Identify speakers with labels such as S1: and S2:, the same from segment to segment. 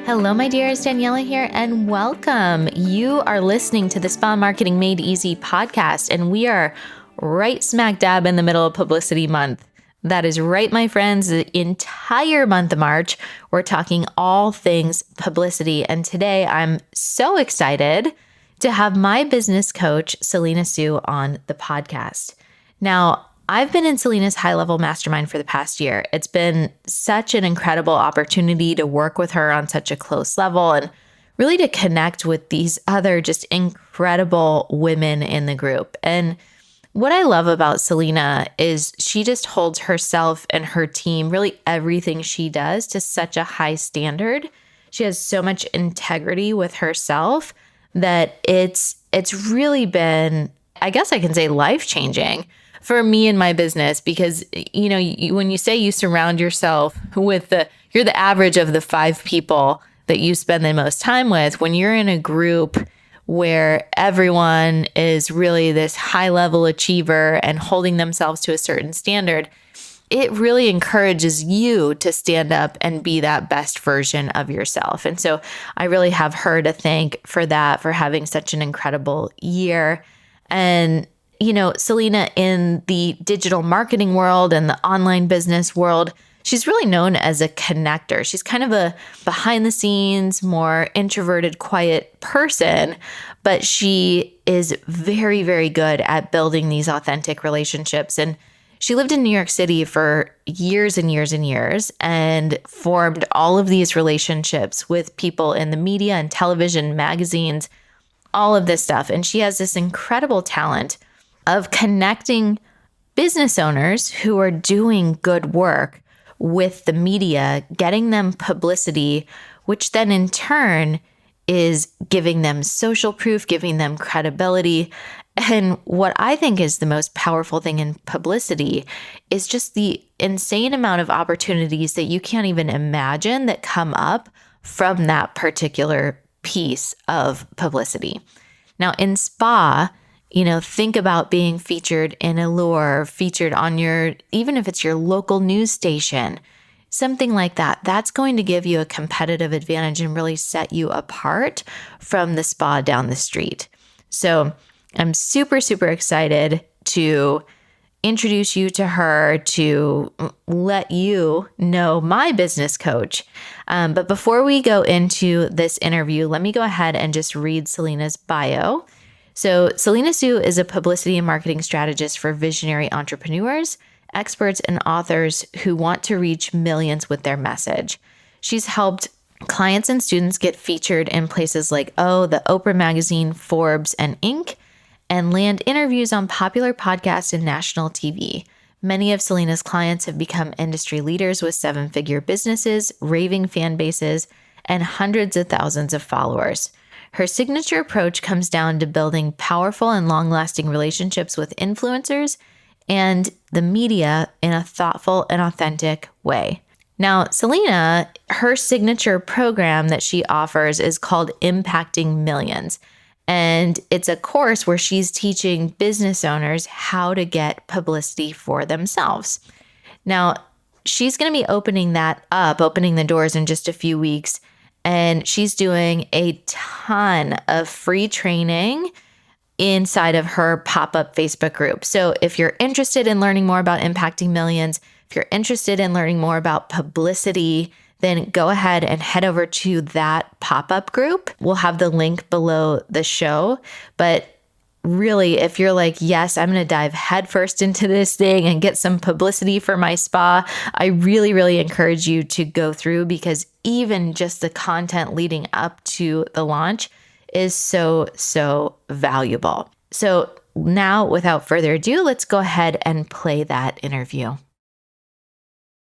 S1: Hello, my dears. Daniela here, and welcome. You are listening to the Spa Marketing Made Easy podcast, and we are right smack dab in the middle of Publicity Month. That is right, my friends. The entire month of March, we're talking all things publicity. And today I'm so excited to have my business coach, Selena Soo, on the podcast. Now, I've been in Selena's high-level mastermind for the past year. It's been such an incredible opportunity to work with her on such a close level and really to connect with these other just incredible women in the group. And what I love about Selena is she just holds herself and her team, really everything she does, to such a high standard. She has so much integrity with herself that it's really been, I guess I can say, life-changing for me and my business, because, when you say you surround yourself with you're the average of the 5 people that you spend the most time with, when you're in a group where everyone is really this high level achiever and holding themselves to a certain standard, it really encourages you to stand up and be that best version of yourself. And so I really have her to thank for that, for having such an incredible year. And Selena, in the digital marketing world and the online business world, she's really known as a connector. She's kind of a behind the scenes, more introverted, quiet person, but she is very, very good at building these authentic relationships. And she lived in New York City for years and years and years and formed all of these relationships with people in the media and television, magazines, all of this stuff. And she has this incredible talent of connecting business owners who are doing good work with the media, getting them publicity, which then in turn is giving them social proof, giving them credibility. And what I think is the most powerful thing in publicity is just the insane amount of opportunities that you can't even imagine that come up from that particular piece of publicity. Now, in spa, think about being featured in Allure, featured on even if it's your local news station, something like that. That's going to give you a competitive advantage and really set you apart from the spa down the street. So I'm super, super excited to introduce you to her, to let you know my business coach. But before we go into this interview, let me go ahead and just read Selena's bio. So Selena Soo is a publicity and marketing strategist for visionary entrepreneurs, experts, and authors who want to reach millions with their message. She's helped clients and students get featured in places like the Oprah Magazine, Forbes, and Inc., and land interviews on popular podcasts and national TV. Many of Selena's clients have become industry leaders with 7-figure businesses, raving fan bases, and hundreds of thousands of followers. Her signature approach comes down to building powerful and long-lasting relationships with influencers and the media in a thoughtful and authentic way. Now, Selena, her signature program that she offers is called Impacting Millions. And it's a course where she's teaching business owners how to get publicity for themselves. Now, she's going to be opening the doors in just a few weeks. And she's doing a ton of free training inside of her pop-up Facebook group. So if you're interested in learning more about impacting millions, if you're interested in learning more about publicity, then go ahead and head over to that pop-up group. We'll have the link below the show. But really, if you're like, yes, I'm going to dive headfirst into this thing and get some publicity for my spa, I really, really encourage you to go through, because even just the content leading up to the launch is so, so valuable. So now, without further ado, let's go ahead and play that interview.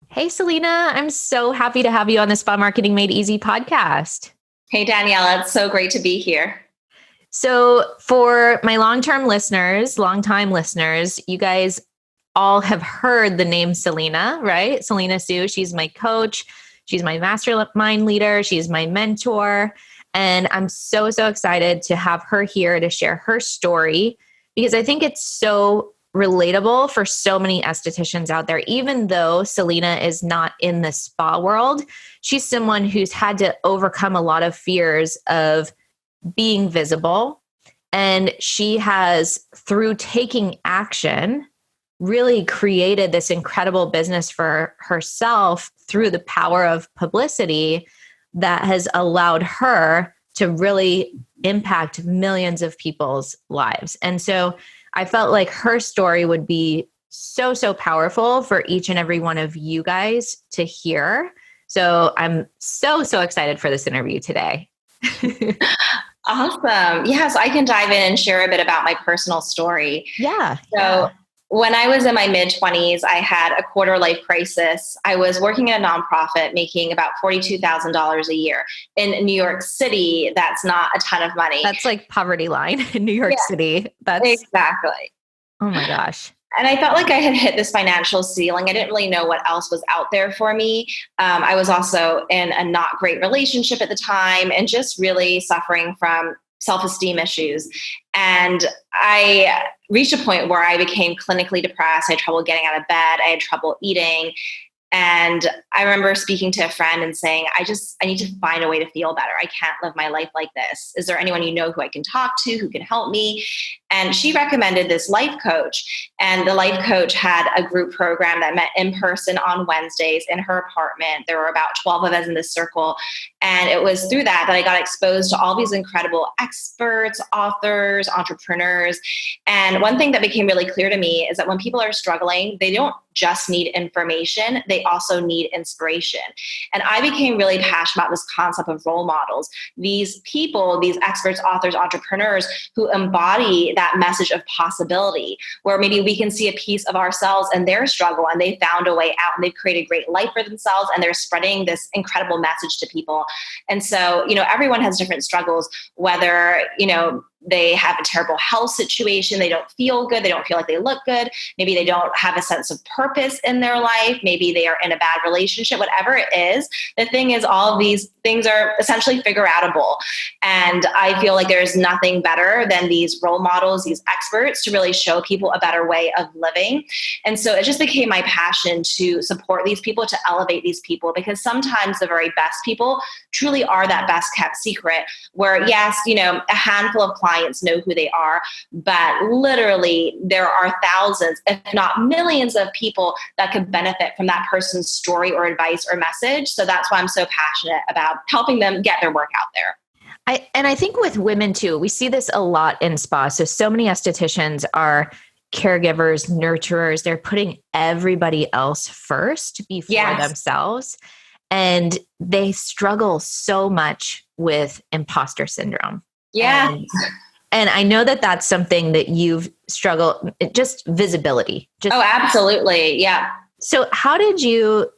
S1: Hey, Selena, I'm so happy to have you on the Spa Marketing Made Easy podcast.
S2: Hey, Daniela, it's so great to be here.
S1: So for my longtime listeners, you guys all have heard the name Selena, right? Selena Soo. She's my coach. She's my mastermind leader. She's my mentor. And I'm so, so excited to have her here to share her story, because I think it's so relatable for so many estheticians out there. Even though Selena is not in the spa world, she's someone who's had to overcome a lot of fears of being visible. And she has, through taking action, really created this incredible business for herself through the power of publicity that has allowed her to really impact millions of people's lives. And so I felt like her story would be so, so powerful for each and every one of you guys to hear. So I'm so, so excited for this interview today.
S2: Awesome. Yeah, so I can dive in and share a bit about my personal story.
S1: Yeah.
S2: So when I was in my mid-20s, I had a quarter life crisis. I was working at a nonprofit making about $42,000 a year. In New York City, that's not a ton of money.
S1: That's like poverty line in New York City. That's
S2: exactly.
S1: Oh my gosh.
S2: And I felt like I had hit this financial ceiling. I didn't really know what else was out there for me. I was also in a not great relationship at the time and just really suffering from self-esteem issues. And I reached a point where I became clinically depressed. I had trouble getting out of bed. I had trouble eating. And I remember speaking to a friend and saying, I need to find a way to feel better. I can't live my life like this. Is there anyone you know who I can talk to, who can help me? And she recommended this life coach. And the life coach had a group program that met in person on Wednesdays in her apartment. There were about 12 of us in this circle. And it was through that I got exposed to all these incredible experts, authors, entrepreneurs. And one thing that became really clear to me is that when people are struggling, they don't just need information, they also need inspiration. And I became really passionate about this concept of role models. These people, these experts, authors, entrepreneurs who embody that message of possibility, where maybe we can see a piece of ourselves and their struggle and they found a way out and they've created a great life for themselves and they're spreading this incredible message to people. And so, everyone has different struggles, whether, they have a terrible health situation, they don't feel good, they don't feel like they look good, maybe they don't have a sense of purpose in their life, maybe they are in a bad relationship, whatever it is. The thing is, all of these things are essentially figure outable. And I feel like there's nothing better than these role models, these experts, to really show people a better way of living. And so it just became my passion to support these people, to elevate these people, because sometimes the very best people truly are that best kept secret where, yes, a handful of clients know who they are, but literally there are thousands, if not millions of people that could benefit from that person's story or advice or message. So that's why I'm so passionate about helping them get their work out there.
S1: I think with women too, we see this a lot in spa. So many estheticians are caregivers, nurturers. They're putting everybody else first before themselves. And they struggle so much with imposter syndrome.
S2: Yeah.
S1: And I know that that's something that you've struggled, just visibility.
S2: Oh, absolutely. Yeah.
S1: So how did you,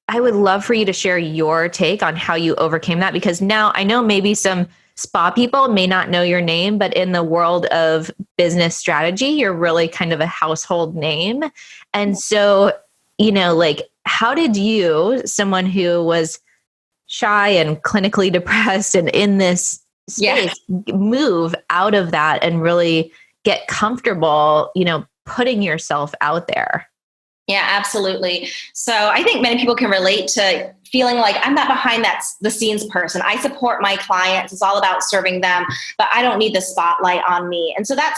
S1: I would love for you to share your take on how you overcame that, because now I know maybe some spa people may not know your name, but in the world of business strategy, you're really kind of a household name. And so, how did you, someone who was shy and clinically depressed and in this space, move out of that and really get comfortable, putting yourself out there?
S2: Yeah, absolutely. So I think many people can relate to feeling like I'm not behind the scenes person. I support my clients. It's all about serving them, but I don't need the spotlight on me. And so that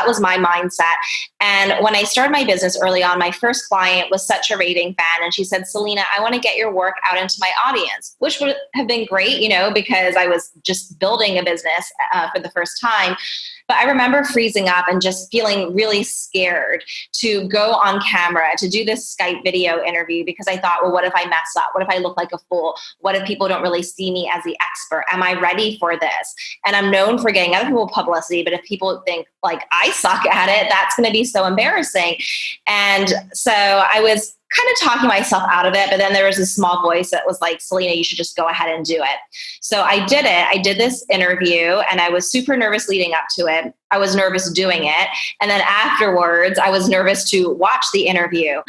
S2: was my mindset. And when I started my business early on, my first client was such a raving fan. And she said, Selena, I want to get your work out into my audience, which would have been great, because I was just building a business for the first time. But I remember freezing up and just feeling really scared to go on camera, to do this Skype video interview, because I thought, well, what if I mess up? What if I look like a fool? What if people don't really see me as the expert? Am I ready for this? And I'm known for getting other people publicity, but if people think like I suck at it, that's going to be so embarrassing. And so I was kind of talking myself out of it. But then there was a small voice that was like, Selena, you should just go ahead and do it. So I did it. I did this interview and I was super nervous leading up to it. I was nervous doing it. And then afterwards, I was nervous to watch the interview.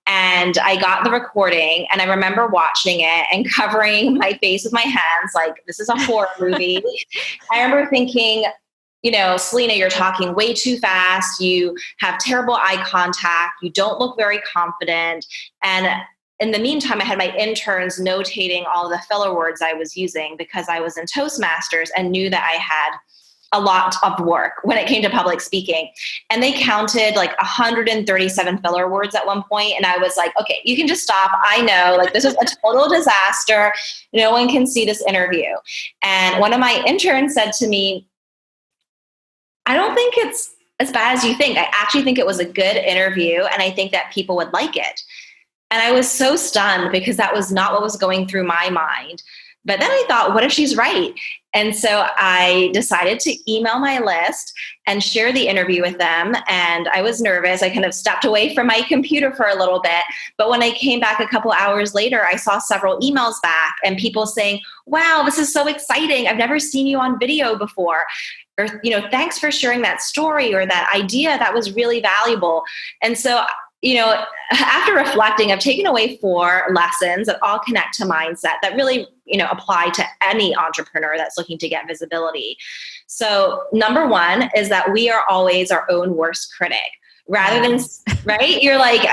S2: And I got the recording and I remember watching it and covering my face with my hands like, this is a horror movie. I remember thinking, Selena, you're talking way too fast. You have terrible eye contact. You don't look very confident. And in the meantime, I had my interns notating all the filler words I was using because I was in Toastmasters and knew that I had a lot of work when it came to public speaking. And they counted like 137 filler words at one point. And I was like, okay, you can just stop. I know, like, this is a total disaster. No one can see this interview. And one of my interns said to me, I don't think it's as bad as you think. I actually think it was a good interview. And I think that people would like it. And I was so stunned because that was not what was going through my mind. But then I thought, what if she's right? And so I decided to email my list and share the interview with them. And I was nervous. I kind of stepped away from my computer for a little bit. But when I came back a couple hours later, I saw several emails back and people saying, wow, this is so exciting. I've never seen you on video before. Or, thanks for sharing that story or that idea. That was really valuable. And so after reflecting, I've taken away 4 lessons that all connect to mindset that really, apply to any entrepreneur that's looking to get visibility. So number 1 is that we are always our own worst critic. Rather than, right? You're like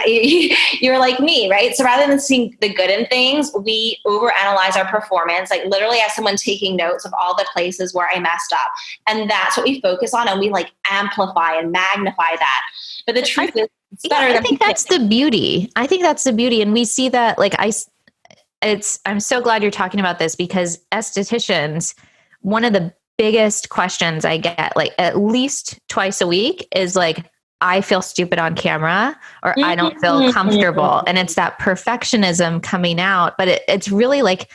S2: me, right? So rather than seeing the good in things, we overanalyze our performance, like literally as someone taking notes of all the places where I messed up. And that's what we focus on. And we like amplify and magnify that. But the truth is, it's better than
S1: I think that's the beauty. I think that's the beauty. And we see that, like, I'm so glad you're talking about this because estheticians, one of the biggest questions I get, like at least twice a week, is like, I feel stupid on camera or I don't feel comfortable. And it's that perfectionism coming out, but it's really like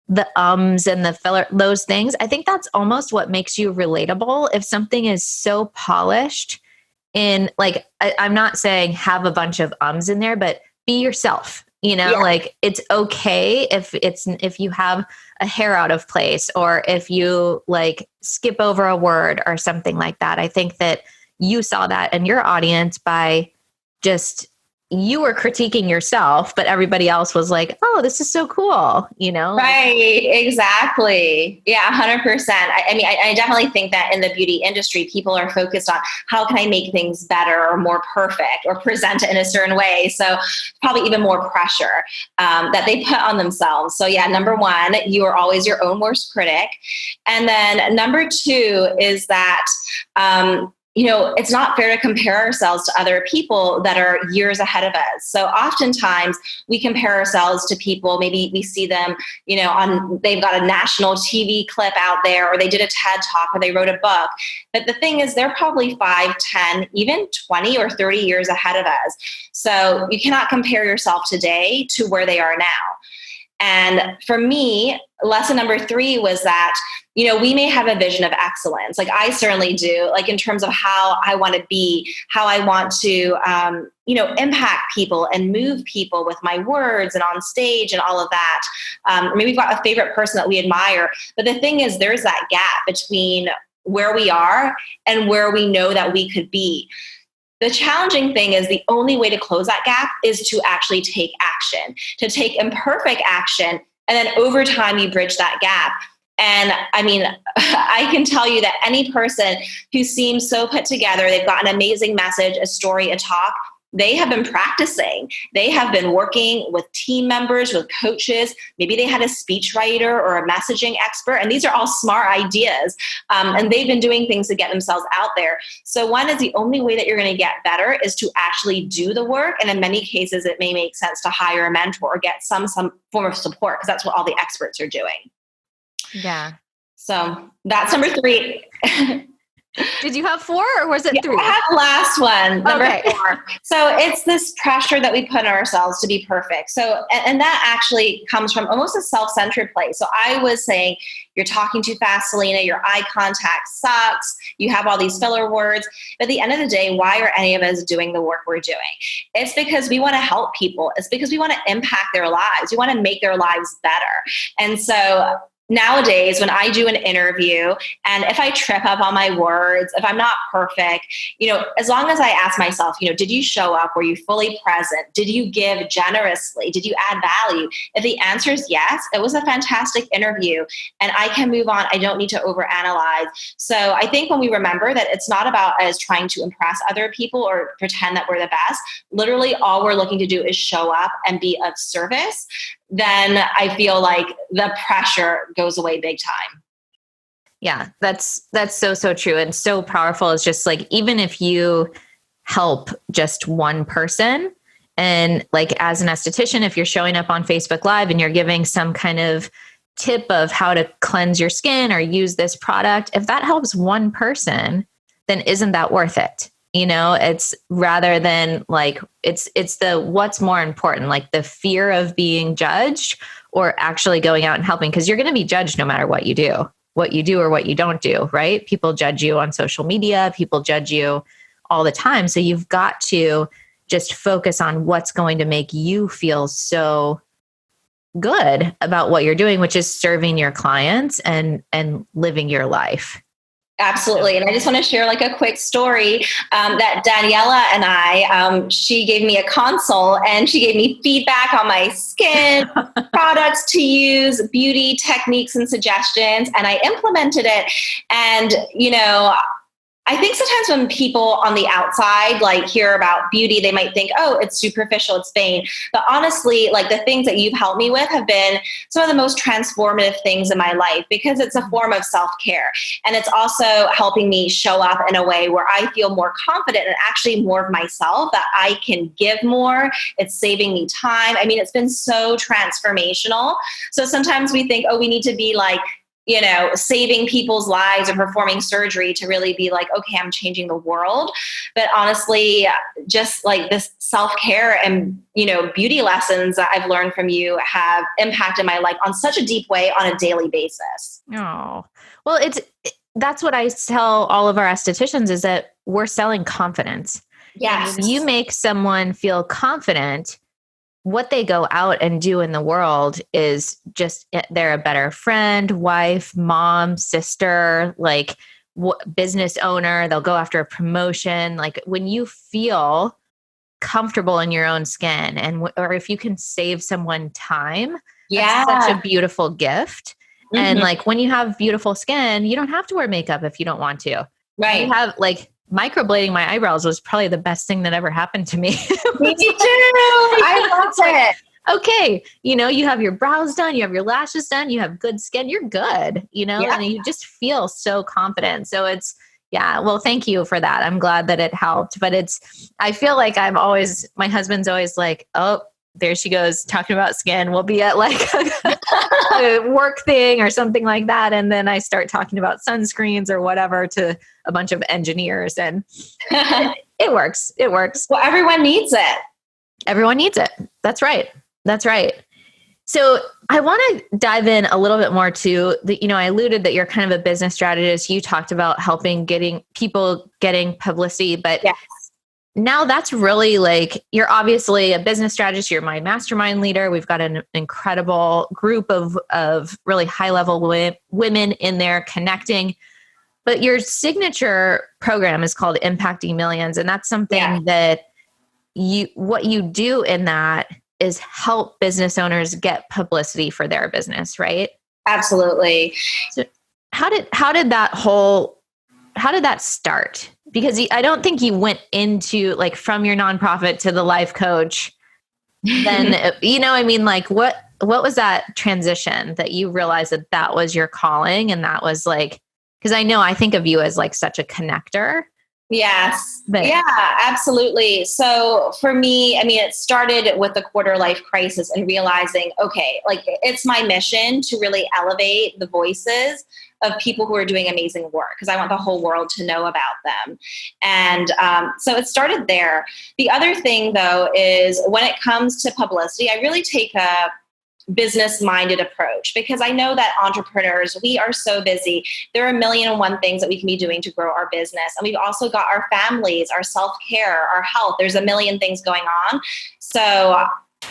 S1: the ums and the filler, those things. I think that's almost what makes you relatable. If something is so polished in, like, I'm not saying have a bunch of ums in there, but be yourself, like it's okay if you have a hair out of place or if you like skip over a word or something like that. I think that you saw that in your audience by just, you were critiquing yourself, but everybody else was like, oh, this is so cool,
S2: Right, exactly. Yeah, 100%. I definitely think that in the beauty industry, people are focused on how can I make things better or more perfect or present it in a certain way. So probably even more pressure that they put on themselves. So yeah, number 1, you are always your own worst critic. And then number 2 is that, it's not fair to compare ourselves to other people that are years ahead of us. So oftentimes we compare ourselves to people, maybe we see them, they've got a national TV clip out there, or they did a TED talk, or they wrote a book. But the thing is, they're probably 5, 10, even 20 or 30 years ahead of us. So you cannot compare yourself today to where they are now. And for me, lesson number 3 was that, we may have a vision of excellence. Like I certainly do, like in terms of how I want to be, how I want to, impact people and move people with my words and on stage and all of that. Maybe we've got a favorite person that we admire. But the thing is, there's that gap between where we are and where we know that we could be. The challenging thing is the only way to close that gap is to actually take action, to take imperfect action. And then over time, you bridge that gap. And I can tell you that any person who seems so put together, they've got an amazing message, a story, a talk, they have been practicing. They have been working with team members, with coaches. Maybe they had a speechwriter or a messaging expert. And these are all smart ideas. And they've been doing things to get themselves out there. So one is the only way that you're going to get better is to actually do the work. And in many cases, it may make sense to hire a mentor or get some form of support, because that's what all the experts are doing.
S1: Yeah.
S2: So that's number 3.
S1: Did you have 4 or was it 3?
S2: I had the last one, number 4. So it's this pressure that we put on ourselves to be perfect. So, and that actually comes from almost a self-centered place. So I was saying, you're talking too fast, Selena, your eye contact sucks. You have all these filler words. But at the end of the day, why are any of us doing the work we're doing? It's because we want to help people. It's because we want to impact their lives. We want to make their lives better. And so nowadays when I do an interview and if I trip up on my words, if I'm not perfect, as long as I ask myself, did you show up? Were you fully present? Did you give generously? Did you add value? If the answer is yes, it was a fantastic interview and I can move on. I don't need to overanalyze. So I think when we remember that it's not about us trying to impress other people or pretend that we're the best, literally all we're looking to do is show up and be of service, then I feel like the pressure goes away big time.
S1: Yeah, that's so true and so powerful. It's just like, even if you help just one person, and like as an esthetician, if you're showing up on Facebook Live and you're giving some kind of tip of how to cleanse your skin or use this product, if that helps one person, then isn't that worth it? It's rather than like, it's the, what's more important, like the fear of being judged or actually going out and helping, because you're going to be judged no matter what you do or what you don't do, right? People judge you on social media, people judge you all the time. So you've got to just focus on what's going to make you feel so good about what you're doing, which is serving your clients and living your life.
S2: Absolutely. And I just want to share like a quick story that Daniela and I, she gave me a consult and she gave me feedback on my skin, products to use, beauty techniques and suggestions, and I implemented it. And, I think sometimes when people on the outside like hear about beauty, they might think, oh, it's superficial, it's vain. But honestly, like the things that you've helped me with have been some of the most transformative things in my life because it's a form of self-care. And it's also helping me show up in a way where I feel more confident and actually more of myself, that I can give more. It's saving me time. I mean, it's been so transformational. So sometimes we think, oh, we need to be like, saving people's lives or performing surgery to really be like, okay, I'm changing the world. But honestly, just like this self-care and, beauty lessons that I've learned from you have impacted my life on such a deep way on a daily basis.
S1: Oh, well, that's what I tell all of our estheticians is that we're selling confidence.
S2: Yes.
S1: And if you make someone feel confident, what they go out and do in the world is just, they're a better friend, wife, mom, sister, like business owner. They'll go after a promotion. Like when you feel comfortable in your own skin or if you can save someone time, that's such a beautiful gift. Mm-hmm. And like when you have beautiful skin, you don't have to wear makeup if you don't want to.
S2: Right.
S1: You have like microblading my eyebrows was probably the best thing that ever happened to me.
S2: Me too. I love it.
S1: Okay. You have your brows done, you have your lashes done, you have good skin, you're good, and you just feel so confident. So it's, well, thank you for that. I'm glad that it helped, but I feel like my husband's always like, oh, there she goes talking about skin. We'll be at like a work thing or something like that. And then I start talking about sunscreens or whatever to a bunch of engineers and it works. It works.
S2: Well, everyone needs it.
S1: Everyone needs it. That's right. That's right. So I want to dive in a little bit more to I alluded that you're kind of a business strategist. You talked about helping getting publicity, but
S2: yes.
S1: Now that's really like, you're obviously a business strategist. You're my mastermind leader. We've got an incredible group of really high level women in there connecting. But your signature program is called Impacting Millions. And that's something that what you do in that is help business owners get publicity for their business, right?
S2: Absolutely.
S1: So how did that start? Because I don't think you went into like from your nonprofit to the life coach. Then, like what was that transition that you realized that was your calling? And that was like, because I think of you as like such a connector.
S2: Yes. Yeah, absolutely. So for me, it started with the quarter life crisis and realizing, okay, like it's my mission to really elevate the voices of people who are doing amazing work because I want the whole world to know about them. And so it started there. The other thing though, is when it comes to publicity, I really take a business-minded approach because I know that entrepreneurs, we are so busy. There are 1,000,001 things that we can be doing to grow our business. And we've also got our families, our self-care, our health. There's a million things going on. So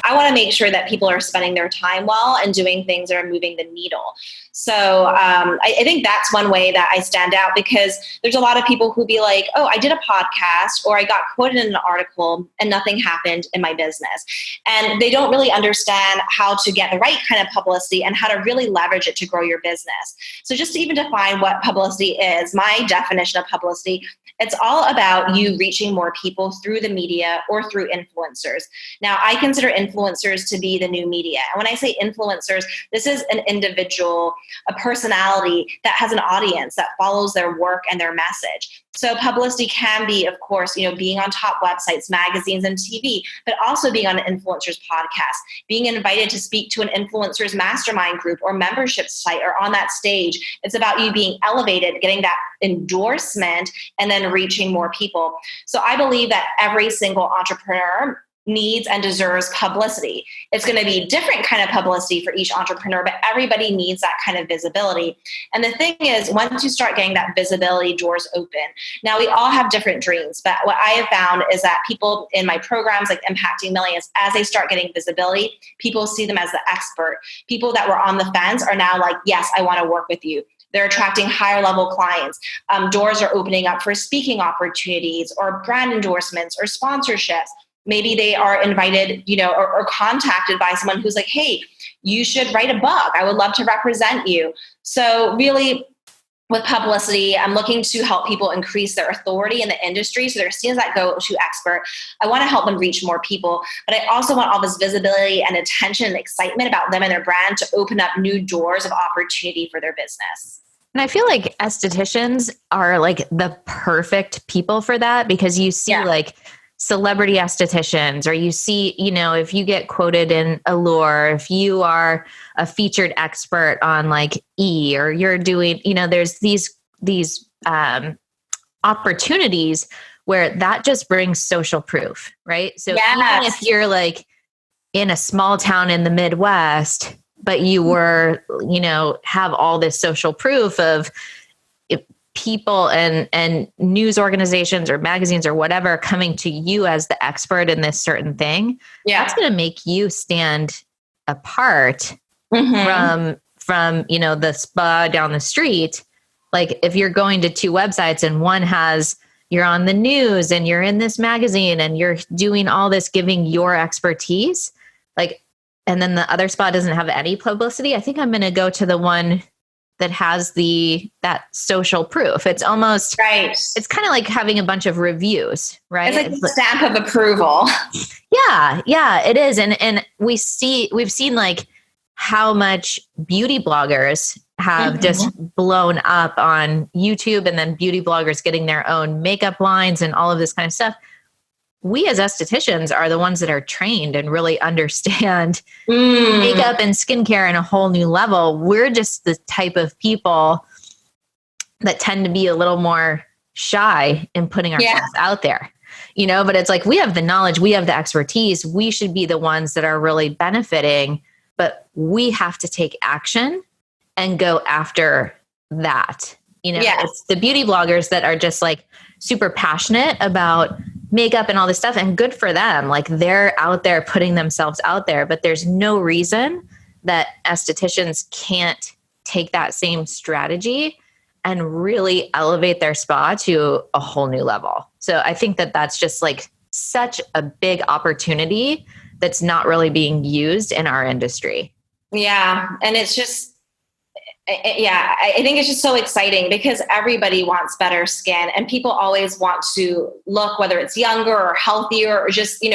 S2: I want to make sure that people are spending their time well and doing things that are moving the needle. So I think that's one way that I stand out, because there's a lot of people who be like, oh, I did a podcast or I got quoted in an article and nothing happened in my business. And they don't really understand how to get the right kind of publicity and how to really leverage it to grow your business. So just to even define what publicity is, my definition of publicity, it's all about you reaching more people through the media or through influencers. Now, I consider influencers to be the new media. And when I say influencers, this is an individual, a personality that has an audience that follows their work and their message. So publicity can be, of course, being on top websites, magazines, and TV, but also being on an influencer's podcast, being invited to speak to an influencer's mastermind group or membership site or on that stage. It's about you being elevated, getting that endorsement, and then reaching more people. So I believe that every single entrepreneur needs and deserves publicity. It's going to be different kind of publicity for each entrepreneur, but everybody needs that kind of visibility. And the thing is, once you start getting that visibility, doors open. Now, we all have different dreams, but what I have found is that people in my programs, like Impacting Millions, as they start getting visibility, people see them as the expert. People that were on the fence are now like, yes, I want to work with you. They're attracting higher level clients. Doors are opening up for speaking opportunities or brand endorsements or sponsorships. Maybe they are invited, or contacted by someone who's like, hey, you should write a book. I would love to represent you. So really, with publicity, I'm looking to help people increase their authority in the industry. So they're seen as that go-to expert. I want to help them reach more people, but I also want all this visibility and attention and excitement about them and their brand to open up new doors of opportunity for their business.
S1: And I feel like estheticians are like the perfect people for that, because you see like celebrity estheticians, or you see, if you get quoted in Allure, if you are a featured expert on like or you're doing, there's these opportunities where that just brings social proof, right? So even if you're like in a small town in the Midwest, but you were, have all this social proof of people and news organizations or magazines or whatever coming to you as the expert in this certain thing, that's going to make you stand apart from the spa down the street. Like if you're going to two websites and one has, you're on the news and you're in this magazine and you're doing all this, giving your expertise, like, and then the other spa doesn't have any publicity, I think I'm going to go to the one that has that social proof. It's almost
S2: right.
S1: It's kind of like having a bunch of reviews, right?
S2: It's like the stamp of approval.
S1: Yeah, it is. And we've seen like how much beauty bloggers have just blown up on YouTube, and then beauty bloggers getting their own makeup lines and all of this kind of stuff. We as estheticians are the ones that are trained and really understand makeup and skincare in a whole new level. We're just the type of people that tend to be a little more shy in putting ourselves out there, but it's like, we have the knowledge, we have the expertise, we should be the ones that are really benefiting, but we have to take action and go after that. It's the beauty bloggers that are just like super passionate about makeup and all this stuff, and good for them. Like they're out there putting themselves out there, but there's no reason that estheticians can't take that same strategy and really elevate their spa to a whole new level. So I think that that's just like such a big opportunity that's not really being used in our industry.
S2: Yeah. And it's just, I think it's just so exciting because everybody wants better skin, and people always want to look, whether it's younger or healthier or just,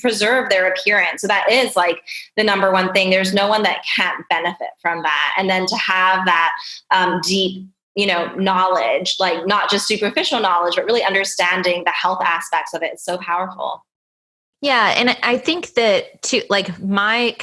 S2: preserve their appearance. So that is like the number one thing. There's no one that can't benefit from that. And then to have that deep, knowledge, like not just superficial knowledge, but really understanding the health aspects of it is so powerful.
S1: Yeah. And I think that too, like my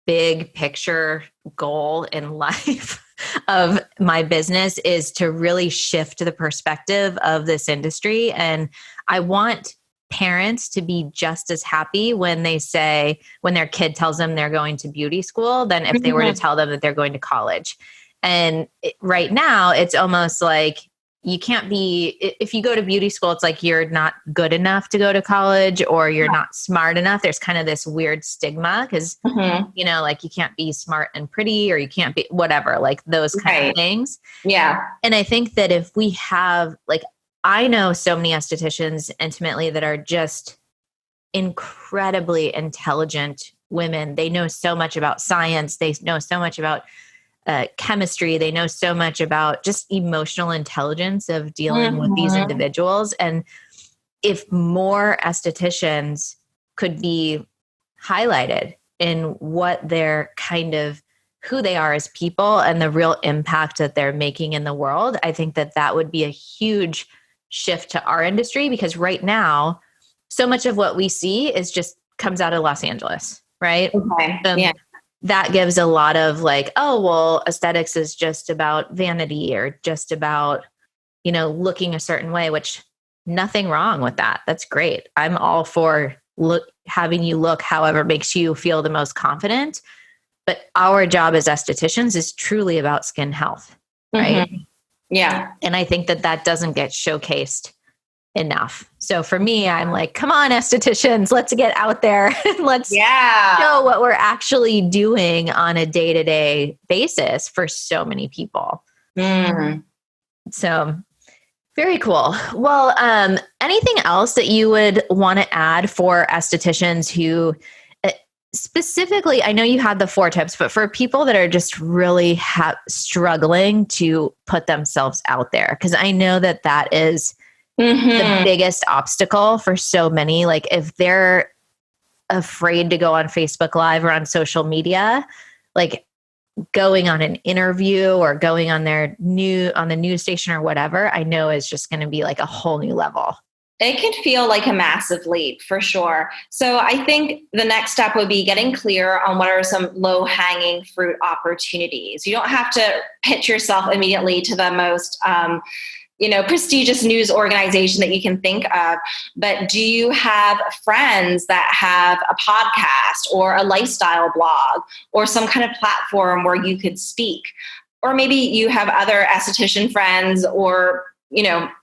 S1: big picture goal in life of my business is to really shift the perspective of this industry. And I want parents to be just as happy when their kid tells them they're going to beauty school than if they were to tell them that they're going to college. And right now it's almost like you can't be, if you go to beauty school, it's like you're not good enough to go to college or you're not smart enough. There's kind of this weird stigma because, you know, like you can't be smart and pretty or you can't be whatever, like those kind of things.
S2: Yeah.
S1: And I think that if we have, like, I know so many estheticians intimately that are just incredibly intelligent women. They know so much about science. They know so much about chemistry. They know so much about just emotional intelligence of dealing with these individuals. And if more estheticians could be highlighted in what they're kind of who they are as people and the real impact that they're making in the world, I think that that would be a huge shift to our industry, because right now, so much of what we see is just comes out of Los Angeles, right?
S2: Yeah.
S1: That gives a lot of like, oh, well, aesthetics is just about vanity or just about, you know, looking a certain way, which nothing wrong with that. That's great. I'm all for having you look however makes you feel the most confident. But our job as estheticians is truly about skin health, right?
S2: Yeah.
S1: And I think that that doesn't get showcased enough. So for me, I'm like, come on, estheticians, let's get out there and let's show what we're actually doing on a day-to-day basis for so many people. So very cool. Well, anything else that you would want to add for estheticians who specifically, I know you had the 4 tips, but for people that are just really struggling to put themselves out there, because I know that that is the biggest obstacle for so many. Like if they're afraid to go on Facebook Live or on social media, like going on an interview or going on the news station or whatever, I know is just going to be like a whole new level.
S2: It can feel like a massive leap for sure. So I think the next step would be getting clear on what are some low-hanging fruit opportunities. You don't have to pitch yourself immediately to the most prestigious news organization that you can think of, but do you have friends that have a podcast or a lifestyle blog or some kind of platform where you could speak? Or maybe you have other esthetician friends or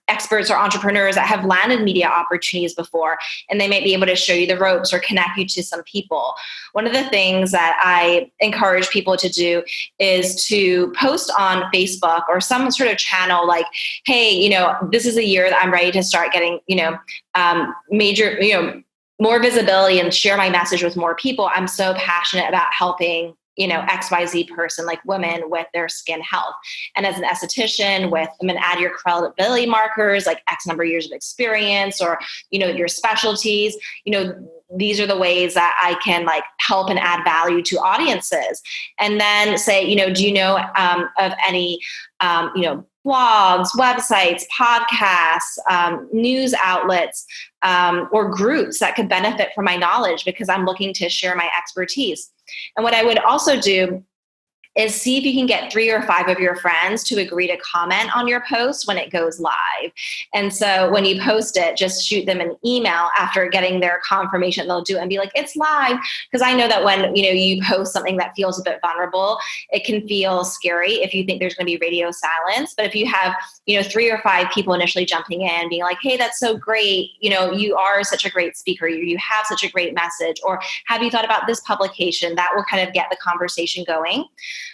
S2: experts or entrepreneurs that have landed media opportunities before, and they might be able to show you the ropes or connect you to some people. One of the things that I encourage people to do is to post on Facebook or some sort of channel like, hey, this is a year that I'm ready to start getting, major, more visibility and share my message with more people. I'm so passionate about helping XYZ person, like women with their skin health. And as an esthetician I'm going to add your credibility markers, like X number of years of experience or, your specialties, these are the ways that I can like help and add value to audiences. And then say, do you know of any, blogs, websites, podcasts, news outlets, or groups that could benefit from my knowledge because I'm looking to share my expertise. And what I would also do is see if you can get 3 or 5 of your friends to agree to comment on your post when it goes live. And so when you post it, just shoot them an email after getting their confirmation they'll do it and be like, it's live. Because I know that when, you post something that feels a bit vulnerable, it can feel scary if you think there's going to be radio silence. But if you have, 3 or 5 people initially jumping in, being like, hey, that's so great. You are such a great speaker. You have such a great message. Or have you thought about this publication? That will kind of get the conversation going.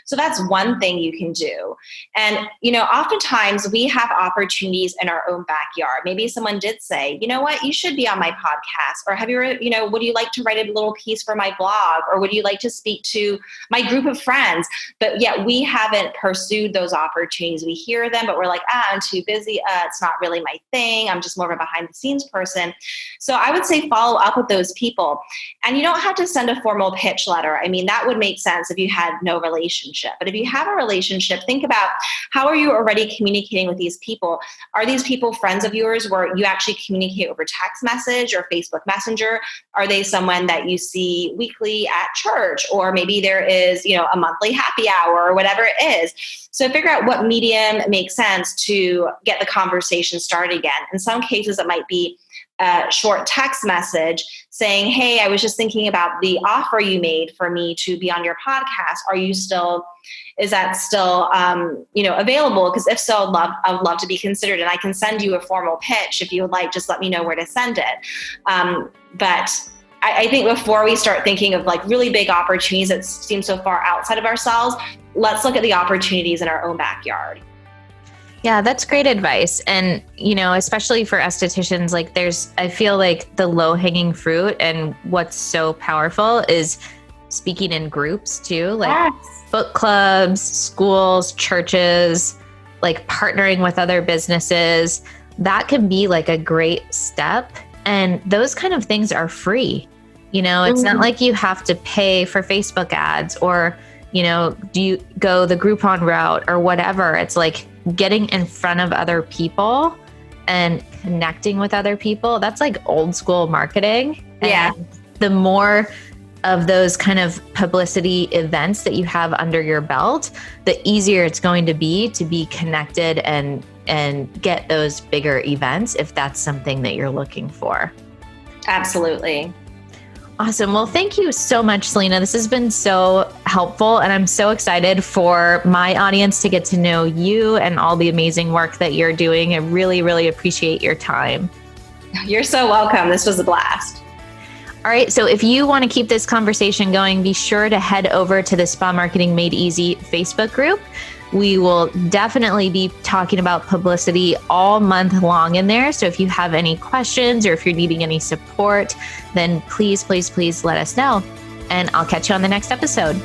S2: So that's one thing you can do. And, oftentimes we have opportunities in our own backyard. Maybe someone did say, you know what, you should be on my podcast. Or have you, would you like to write a little piece for my blog? Or would you like to speak to my group of friends? But yet we haven't pursued those opportunities. We hear them, but we're like, I'm too busy. It's not really my thing. I'm just more of a behind the scenes person. So I would say follow up with those people. And you don't have to send a formal pitch letter. I mean, that would make sense if you had no relationship. But if you have a relationship, think about how are you already communicating with these people? Are these people friends of yours where you actually communicate over text message or Facebook Messenger? Are they someone that you see weekly at church? Or maybe there is, a monthly happy hour or whatever it is. So figure out what medium makes sense to get the conversation started again. In some cases, it might be a short text message saying, hey, I was just thinking about the offer you made for me to be on your podcast. Is that still, available? Because if so, I'd love to be considered, and I can send you a formal pitch if you would like. Just let me know where to send it. But I think before we start thinking of like really big opportunities that seem so far outside of ourselves, let's look at the opportunities in our own backyard.
S1: Yeah, that's great advice. And, especially for estheticians, like I feel like the low-hanging fruit and what's so powerful is speaking in groups too, like yes. book clubs, schools, churches, like partnering with other businesses. That can be like a great step. And those kind of things are free. It's not like you have to pay for Facebook ads or, do you go the Groupon route or whatever. It's like getting in front of other people and connecting with other people. That's like old school marketing.
S2: Yeah.
S1: And the more of those kind of publicity events that you have under your belt, the easier it's going to be connected and get those bigger events if that's something that you're looking for.
S2: Absolutely.
S1: Awesome. Well, thank you so much, Selena. This has been so helpful, and I'm so excited for my audience to get to know you and all the amazing work that you're doing. I really, really appreciate your time.
S2: You're so welcome. This was a blast.
S1: All right. So if you want to keep this conversation going, be sure to head over to the Spa Marketing Made Easy Facebook group. We will definitely be talking about publicity all month long in there. So if you have any questions or if you're needing any support, then please, please, please let us know. And I'll catch you on the next episode.